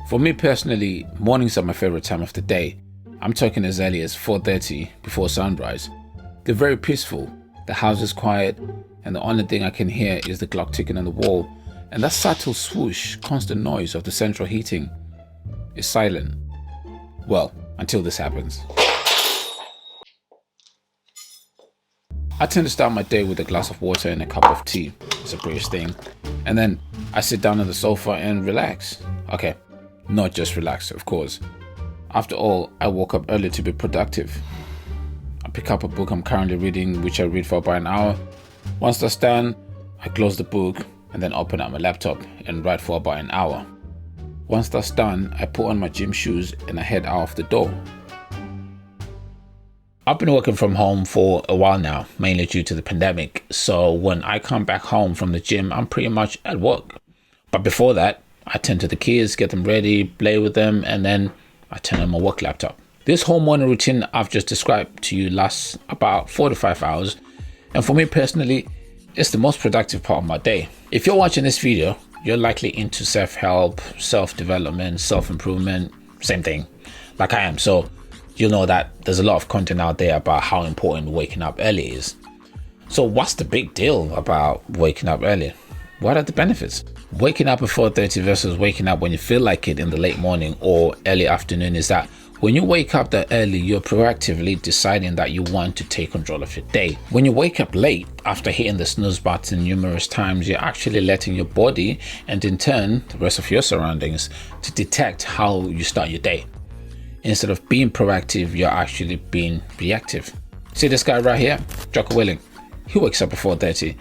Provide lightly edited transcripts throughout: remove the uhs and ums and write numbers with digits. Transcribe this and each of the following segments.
For me personally, mornings are my favorite time of the day. I'm talking as early as 4:30 before sunrise. They're very peaceful, the house is quiet, and the only thing I can hear is the clock ticking on the wall, and that subtle swoosh, constant noise of the central heating is silent. Well, until this happens. I tend to start my day with a glass of water and a cup of tea. It's a British thing. And then I sit down on the sofa and relax. Okay, not just relax, of course. After all, I woke up early to be productive. I pick up a book I'm currently reading, which I read for about an hour. Once that's done, I close the book and then open up my laptop and write for about an hour. Once that's done, I put on my gym shoes and I head out of the door. I've been working from home for a while now, mainly due to the pandemic. So when I come back home from the gym, I'm pretty much at work. But before that, I tend to the kids, get them ready, play with them, and then I turn on my work laptop. This whole morning routine I've just described to you lasts about 4 to 5 hours. And for me personally, it's the most productive part of my day. If you're watching this video, you're likely into self-help, self-development, self-improvement, same thing, like I am. So you'll know that there's a lot of content out there about how important waking up early is. So what's the big deal about waking up early? What are the benefits? Waking up at 4:30 versus waking up when you feel like it in the late morning or early afternoon is that when you wake up that early, you're proactively deciding that you want to take control of your day. When you wake up late after hitting the snooze button numerous times, you're actually letting your body and in turn the rest of your surroundings to detect how you start your day. Instead of being proactive, you're actually being reactive. See this guy right here, Jocko Willing. He wakes up at 4:30,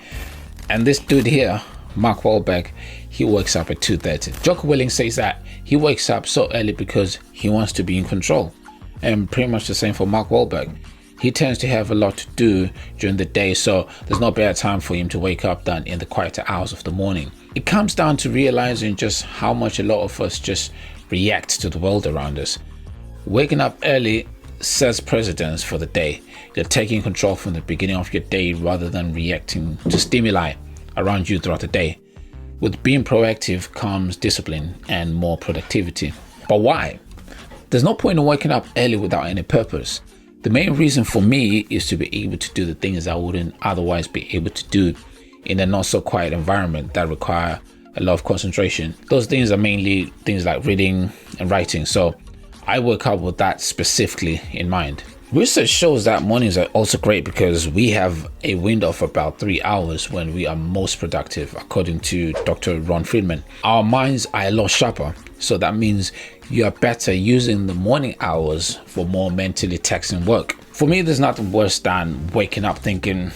and this dude here, Mark Wahlberg, he wakes up at 2:30. Jocko Willing says that he wakes up so early because he wants to be in control, and pretty much the same for Mark Wahlberg. He tends to have a lot to do during the day, so there's no better time for him to wake up than in the quieter hours of the morning. It comes down to realizing just how much a lot of us just react to the world around us. Waking up early sets precedence for the day. You're taking control from the beginning of your day rather than reacting to stimuli around you throughout the day. With being proactive comes discipline and more productivity. But why? There's no point in waking up early without any purpose. The main reason for me is to be able to do the things I wouldn't otherwise be able to do in a not so quiet environment that require a lot of concentration. Those things are mainly things like reading and writing. So I wake up with that specifically in mind. Research shows that mornings are also great because we have a window of about 3 hours when we are most productive, according to Dr. Ron Friedman. Our minds are a lot sharper, so that means you are better using the morning hours for more mentally taxing work. For me, there's nothing worse than waking up thinking,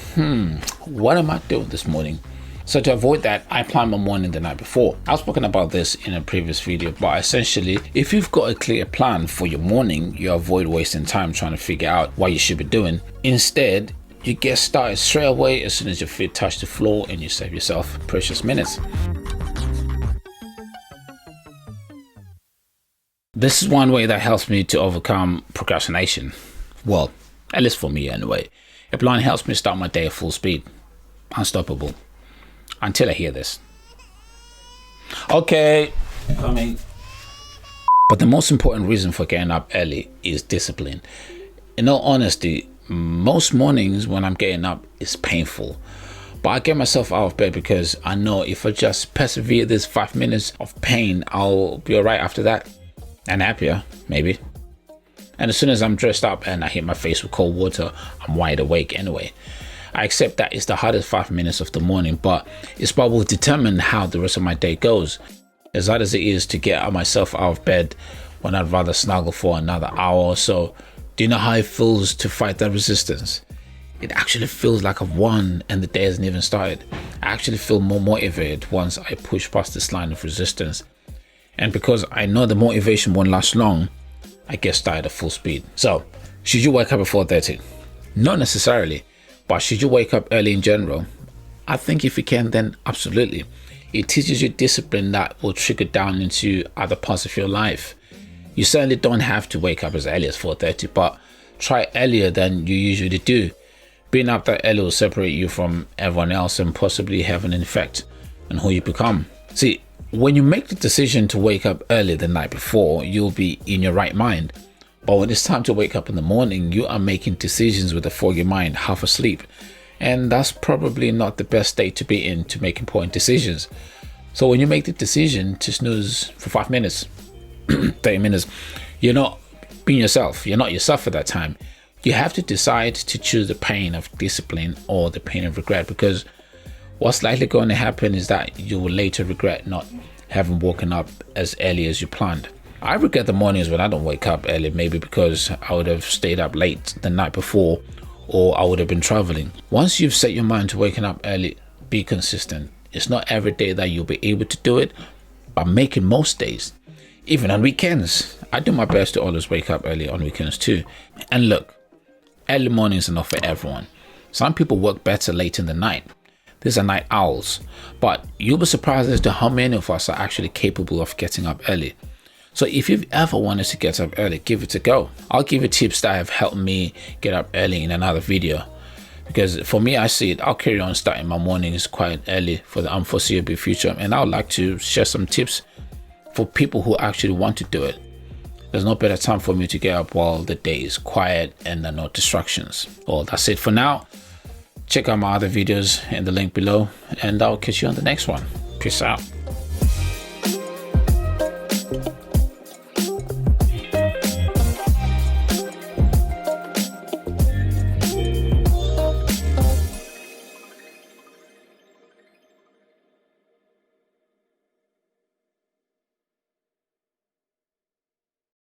what am I doing this morning? So to avoid that, I plan my morning the night before. I've spoken about this in a previous video, but essentially, if you've got a clear plan for your morning, you avoid wasting time trying to figure out what you should be doing. Instead, you get started straight away as soon as your feet touch the floor and you save yourself precious minutes. This is one way that helps me to overcome procrastination. Well, at least for me anyway. A plan helps me start my day at full speed. Unstoppable. Until I hear this. Okay, But the most important reason for getting up early is discipline. In all honesty, most mornings when I'm getting up is painful. But I get myself out of bed because I know if I just persevere this 5 minutes of pain, I'll be alright after that. And happier, maybe. And as soon as I'm dressed up and I hit my face with cold water, I'm wide awake anyway. I accept that it's the hardest 5 minutes of the morning, but it's what will determine how the rest of my day goes. As hard as it is to get myself out of bed when I'd rather snuggle for another hour or so, do you know how it feels to fight that resistance? It actually feels like I've won and the day hasn't even started. I actually feel more motivated once I push past this line of resistance. And because I know the motivation won't last long, I get started at full speed. So, should you wake up at 4:30? Not necessarily. But should you wake up early in general? I think if you can, then absolutely. It teaches you discipline that will trickle down into other parts of your life. You certainly don't have to wake up as early as 4:30, but try earlier than you usually do. Being up that early will separate you from everyone else and possibly have an effect on who you become. See, When you make the decision to wake up early the night before, you'll be in your right mind. But when it's time to wake up in the morning, you are making decisions with a foggy mind, half asleep. And that's probably not the best state to be in to make important decisions. So when you make the decision to snooze for 5 minutes, 30 minutes, you're not being yourself. You're not yourself at that time. You have to decide to choose the pain of discipline or the pain of regret, because what's likely going to happen is that you will later regret not having woken up as early as you planned. I regret the mornings when I don't wake up early, maybe because I would have stayed up late the night before, or I would have been traveling. Once you've set your mind to waking up early, be consistent. It's not every day that you'll be able to do it, but make it most days. Even on weekends. I do my best to always wake up early on weekends too. And look, early mornings are not for everyone. Some people work better late in the night. These are night owls. But you'll be surprised as to how many of us are actually capable of getting up early. So if you've ever wanted to get up early, give it a go. I'll give you tips that have helped me get up early in another video. Because for me, I see it. I'll carry on starting my mornings quite early for the unforeseeable future. And I would like to share some tips for people who actually want to do it. There's no better time for me to get up while the day is quiet and there are no distractions. Well, that's it for now. Check out my other videos in the link below, and I'll catch you on the next one. Peace out.